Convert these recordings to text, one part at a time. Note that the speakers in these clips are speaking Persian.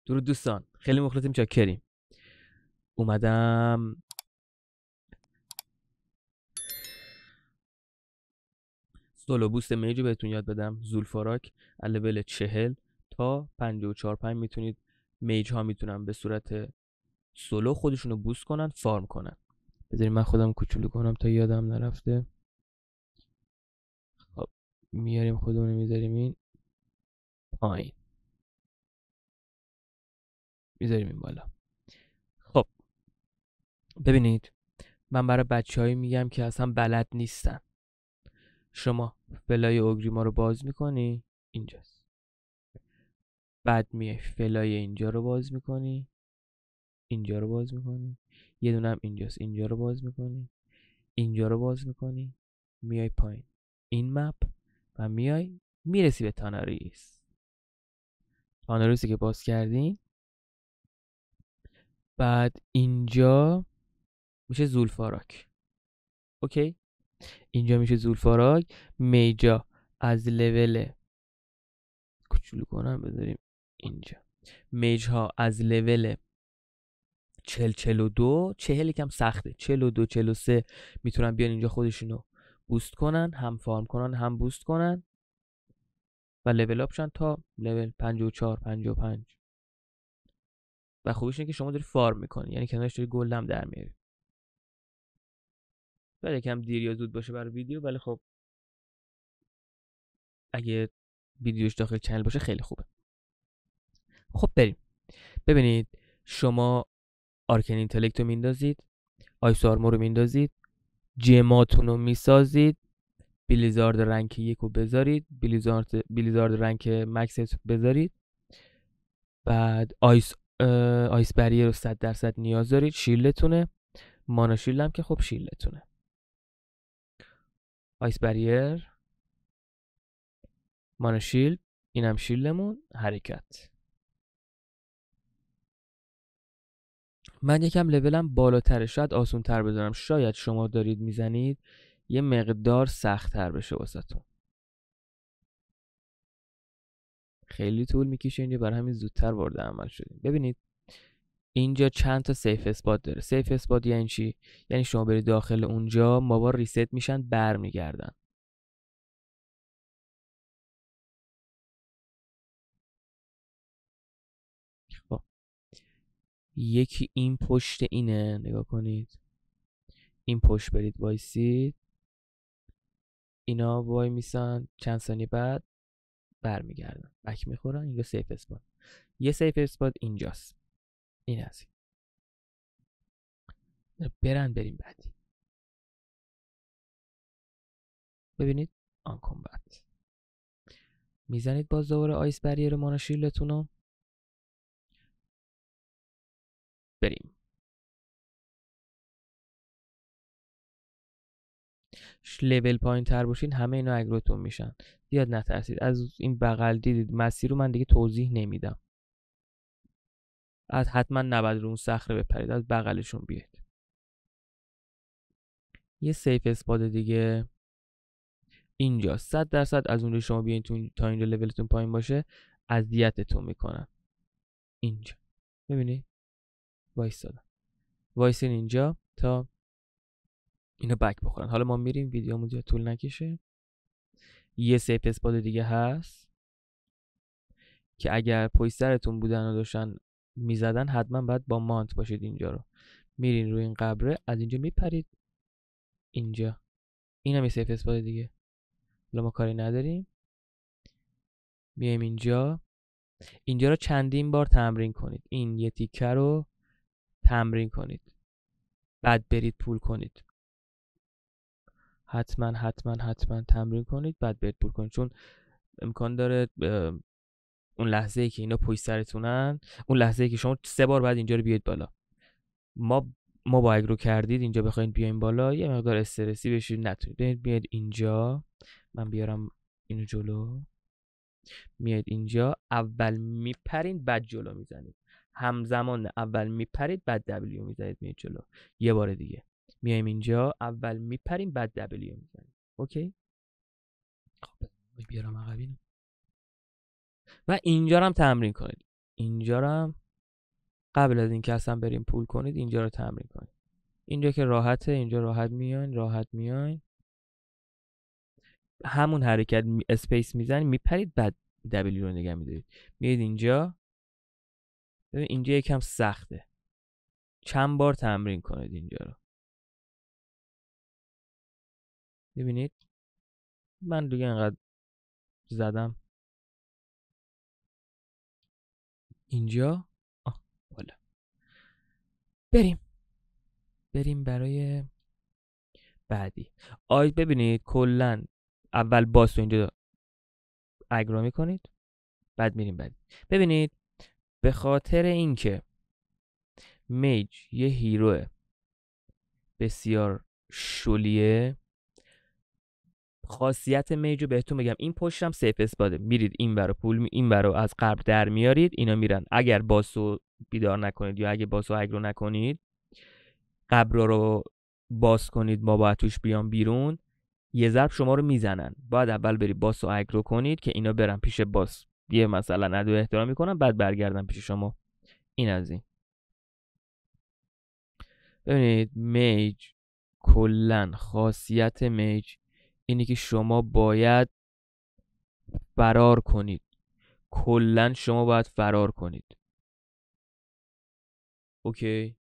درود دوستان، خیلی مخلصیم، چاکریم. اومدم سولو بوست میج رو بهتون یاد بدم. زولفاراک از لول 40 تا 54 میتونید میج ها میتونن به صورت سولو خودشونو بوست کنن، فارم کنن. بذارید من خودم کوچولو کنم تا یادم نرفته. خب میاریم خودمون میذاریم این پایین، میذاریم این بالا. خب ببینید، من برای بچه‌هایی میگم که اصلا بلد نیستن. شما فلای اوگریما رو باز میکنی، اینجاست. بعد میای فلای اینجا رو باز میکنی، اینجا رو باز میکنی، یه دونه هم اینجاست، اینجا رو باز میکنی، اینجا رو باز میکنی، میای پایین این مپ و میای میرسی به تاناریس. تاناریسی که باز کردین، بعد اینجا میشه زولفاراک. اوکی، اینجا میشه زولفاراک. میجا از لول کوچولو کنم بذاریم اینجا. میج ها از لول 42 یکم سخته، 42 43 میتونن بیان اینجا خودشونو بوست کنن، هم فارم کنن هم بوست کنن و لول اپ شن تا لول 54 55. و خوبیش اینه که شما داری فارم میکنی، یعنی کنارش داری گلد هم در میاری. بعد یکم دیر یا زود باشه برای ویدیو، ولی خب اگه ویدیوش داخل چنل باشه خیلی خوبه. خب بریم. ببینید، شما آرکن اینتلکت رو میندازید، آیس آرمور رو میندازید، جماتون رو میسازید، بلیزارد رنک 1 رو بذارید، بلیزارد رنک مکس بذارید. بعد آیس بریر رو 100% نیاز دارید، شیلتونه. مانا شیلد هم که خب شیلتونه. آیس بریر، مانا شیلد، اینم شیلدمون. حرکت. من یکم لولم بالاتره، شاید آسون تر بذارم، شاید شما دارید میزنید یه مقدار سخت تر بشه واسهتون. خیلی طول میکشه اینجا، برای همین زودتر وارد عمل شدیم. ببینید اینجا چند تا سیف اسپات داره. سیف اسپات یعنی چی؟ یعنی شما برید داخل اونجا، مابا ریست میشن، برمیگردن. خب یکی این پشت اینه، نگاه کنید. این پشت برید وایسید، اینا وای میسن، چند ثانیه بعد برمیگردن، بک میخورن. اینجا سیف اسپات. یه سیف اسپات اینجاست. این هست. بریم بعدی. ببینید آن کامبت میزنید، باز دوباره آیس بریر مانا شیلتون رو. بریم. لول پایین تر باشین همه اینا اگروتون میشن. زیاد نترسید. از این بغل دیدید مسیر رو من دیگه توضیح نمیدم. از حتما نباید رو اون صخره بپرید، از بغلشون بیاید. یه سیف اسپات دیگه اینجا. 100% از اونجا شما بیاین تا اینجا لولتون پایین باشه اذیتتون میکنن. اینجا ببینید وایسین اینجا تا اینا بک بخورن. حالا ما میریم، ویدیومون زیاد طول نکشه. یه سیف اسپات دیگه هست که اگر پشت سرتون بودن و داشتن میزدن حتما باید با مانت باشید. اینجا رو میرین روی این قبره، از اینجا میپرید اینجا. این هم یه سیف اسپات دیگه. حالا ما کاری نداریم، میایم اینجا رو چندین بار تمرین کنید. این یه تیکه رو تمرین کنید، بعد برید پول کنید. حتما تمرین کنید، بعد برید پول کنید، چون امکان داره اون لحظه ای که اینا پشت سرتونن، اون لحظه ای که شما 3 بار بعد اینجا رو بیاید بالا، ما با اگرو کردید اینجا بخواید بیاین بالا، یه مقدار استرسی بشید، نتونید. بیاید اینجا، من بیارم اینو جلو. میاید اینجا، اول میپرین بعد جلو میزنید. همزمان اول میپرید بعد دبلیو میزنید، میاید جلو. یه بار دیگه میایم اینجا، اول میپریم بعد دبلیو میزنید. اوکی. خب بیارم عقبینو و اینجا هم تمرین کنید. اینجا رو هم قبل از اینکه اصلا بریم پول کنید اینجا رو تمرین کنید. اینجا که راحته، اینجا راحت میاین همون حرکت اسپیس میزنید میپرید، بعد دبلیو رو نگه میدارید، میاد اینجا. ببین اینجا یکم سخته، چند بار تمرین کنید اینجا رو. ببینید من دیگه انقدر زدم اینجا. بالا بریم برای بعدی. ببینید کلا اول باس رو اینجا اگرا میکنید، بعد میریم بعدی. ببینید به خاطر اینکه میج یه هیرو بسیار شلیه، خاصیت میج رو بهتون بگم. این پشتم سیف اسپاده، میرید این برو پول این برو از قبل در میارید، اینا میرن. اگر باسو بیدار نکنید یا اگه باسو اگرو نکنید، قبر رو باز کنید، ما باید توش بیان بیرون، یه ضرب شما رو میزنن. باید اول بری باسو اگرو کنید که اینا برن پیش باس، یه مثلا ادو احترامی کنن، بعد برگردن پیش شما. این از این. ببینید میج کلن خاصیت میج اینی که شما باید فرار کنید، کلن شما باید فرار کنید. اوکی،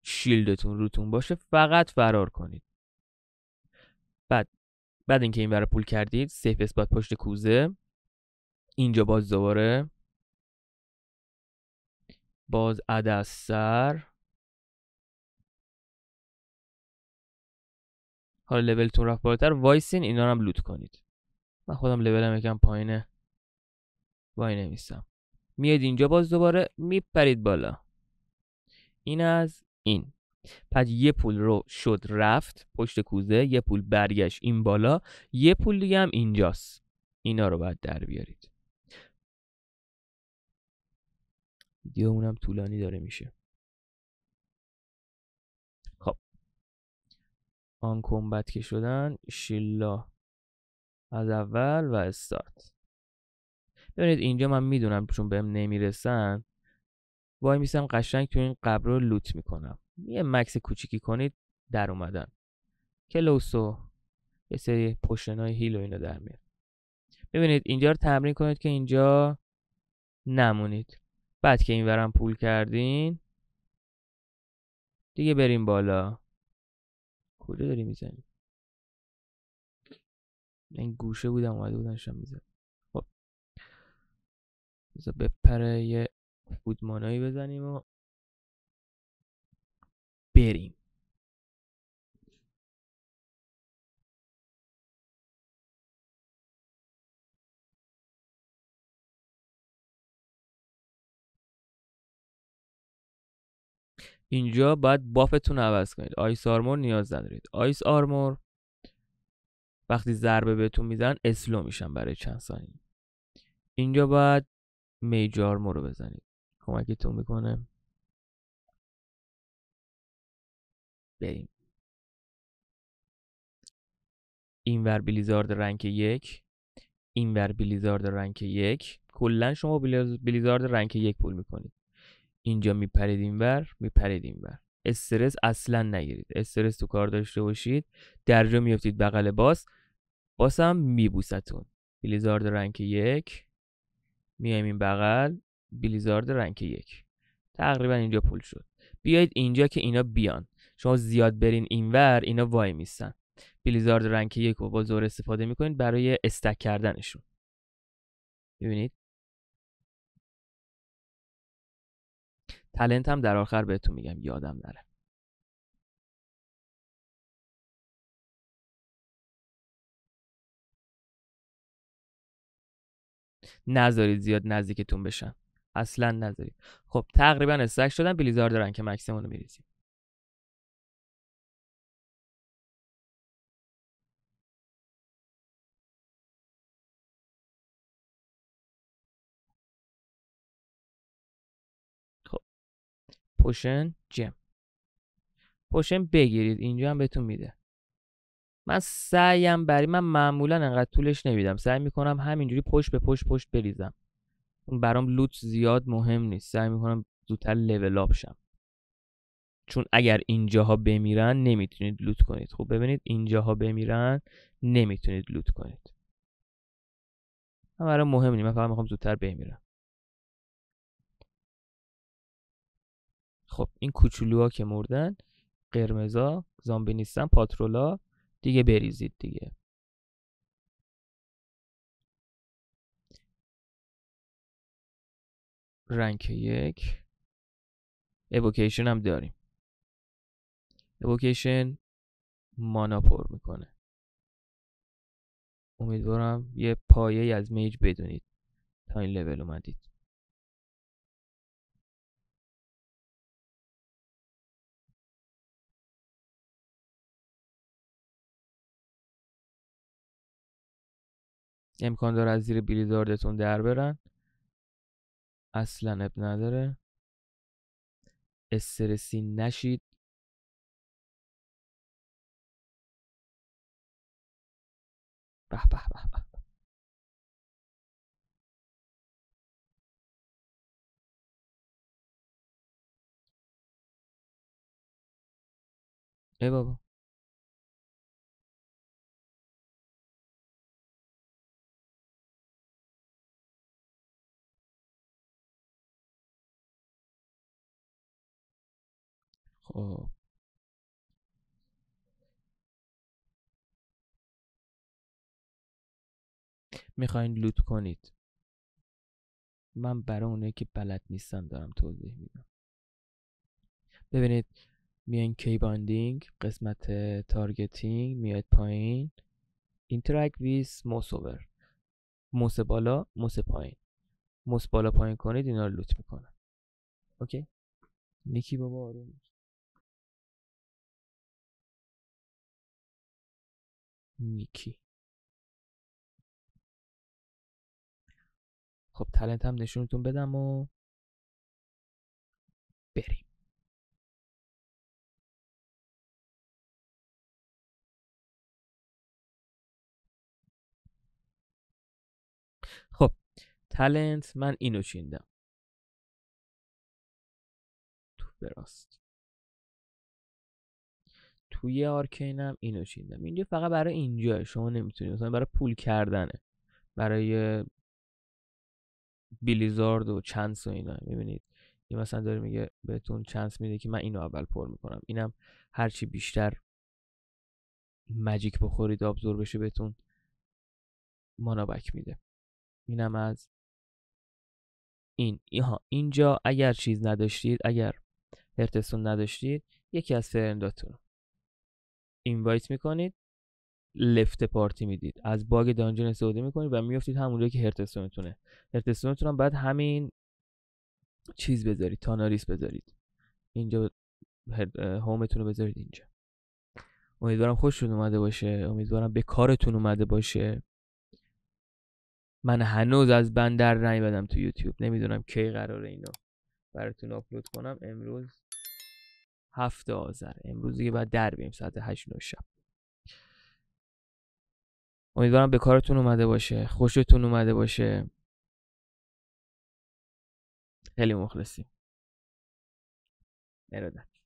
شیلدتون روتون باشه، فقط فرار کنید. بعد اینکه این برای پول کردید، سیف اسپات پشت کوزه، اینجا باز دوباره باز عدد سر. حالا لولتون رفت بالاتر، وایسین اینا رو هم لوت کنید. من خودم لولم یکم پایینه، وای نمیستم. میاد اینجا باز دوباره میپرید بالا. این از این. پس یه پول رو شد رفت پشت کوزه، یه پول برگشت این بالا، یه پول دیگه هم اینجاست. اینا رو باید در بیارید. ویدیو اونم طولانی داره میشه. خب آن کمبت که شدن، شیلا از اول و استارت. ببینید اینجا من میدونم چون بهم نمیرسن، وای میسم قشنگ تو این قبر رو لوت میکنم. یه مکس کوچیکی کنید، در اومدن کلوسو یه سری پشتنای هیل و اینا در میاد. ببینید اینجا رو تمرین کنید که اینجا نمونید. بعد که این ورم پول کردین دیگه بریم بالا. کجا داری میزنی؟ این گوشه بودم اومده بودن شم میزن. خب بذار بپره یه فودمانایی بزنیم و بریم. اینجا باید بافتون عوض کنید. آیس آرمور نیاز ندارید. آیس آرمور وقتی ضربه بهتون میزنن اسلو میشن برای چند ثانیه. اینجا باید میج آرمور رو بزنید، کمکتون میکنه. بریم. این ور بلیزارد رنک 1، این ور بلیزارد رنک 1. کلا شما بلیزارد رنک 1 پول میکنید. اینجا میپرید اینور، میپرید اینور. استرس اصلا نگیرید. استرس تو کار داشته باشید، درجا میافتید بغل باس هم میبوستون. بلیزارد رنک 1، میایم این بغل، بلیزارد رنک 1. تقریبا اینجا پول شد. بیایید اینجا که اینا بیان، شما زیاد برین اینور، اینا وای میستن. بلیزارد رنک 1 رو با زور استفاده میکنید برای استک کردنشون. ببینید تالنت هم در آخر بهتون میگم، یادم نره. نذارید زیاد نزدیکتون بشن، اصلا نذارید. خب تقریبا استک شدن. بلیزارد رنک مکسیمم رو میریزیم. خب پوشن جم، پوشن بگیرید، اینجا هم بهتون میده. من سعیم من معمولا انقدر طولش نمیدم، سعی میکنم همینجوری پشت به پشت بریزم. برام لوت زیاد مهم نیست، سعی میکنم زودتر لول اپ شم، چون اگر اینجاها بمیرن نمیتونید لوت کنید. خب ببینید اینجاها بمیرن نمیتونید لوت کنید. من برام مهم نیست، من فقط میخوام زودتر بمیرم. خب این کوچولوها که مردن، قرمزا زامبی نیستن، پاترولا دیگه بریزید دیگه. رنک 1 ایووکیشن هم داریم. ایووکیشن مانا پر میکنه. امیدوارم یه پایه از میج بدونید تا این لول اومدید. امکان داره از زیر بلیزاردتون در برن، اصلا اب نداره، استرسی نشید. به به به به. ای بابا خب میخواین لوت کنید، من برای اونایی که بلد نیستن دارم توضیح میدم. ببینید میان کی باندینگ، قسمت تارگتینگ، میاد پایین اینتراکت ویز موس اوور، موس بالا موس پایین، موس بالا پایین کنید اینا رو لوت میکنن. اوکی نیکی بابا آروم. نیکی خب تالنت هم نشونتون بدم و بریم. خب تالنت من اینو چیندم تو براست، توی آرکینم اینو چیندم. اینجا فقط برای اینجا، شما نمیتونید مثلا برای پول کردنه، برای بلیزارد و چانس و اینا. میبینید این مثلا داره میگه بهتون چانس میده که من اینو اول پر میکنم، اینم هرچی بیشتر ماجیک بخورید ابزور بشه بهتون مانا بک میده. اینم از این. اینجا اگر چیز نداشتید، اگر هرتستون نداشتید، یکی از فرنداتون رو اینوایت میکنید، لفت پارتی میدید، از باگ دانجن استفاده میکنید و میافتید همونجایی که هرتستونتونه. هرتستونتون هم باید همین چیز بذارید، تاناریس بذارید اینجا، هومتون رو بذارید اینجا. امیدوارم خوشتون اومده باشه، امیدوارم به کارتون اومده باشه. من هنوز از بندر نیومدم تو یوتیوب، نمیدونم کی قراره اینو براتون آپلود کنم. امروز 7 آذر، امروز دیگه بعد در بریم ساعت 8 9 شب. امیدوارم به کارتون اومده باشه، خوشتون اومده باشه. خیلی مخلصیم. ارادت.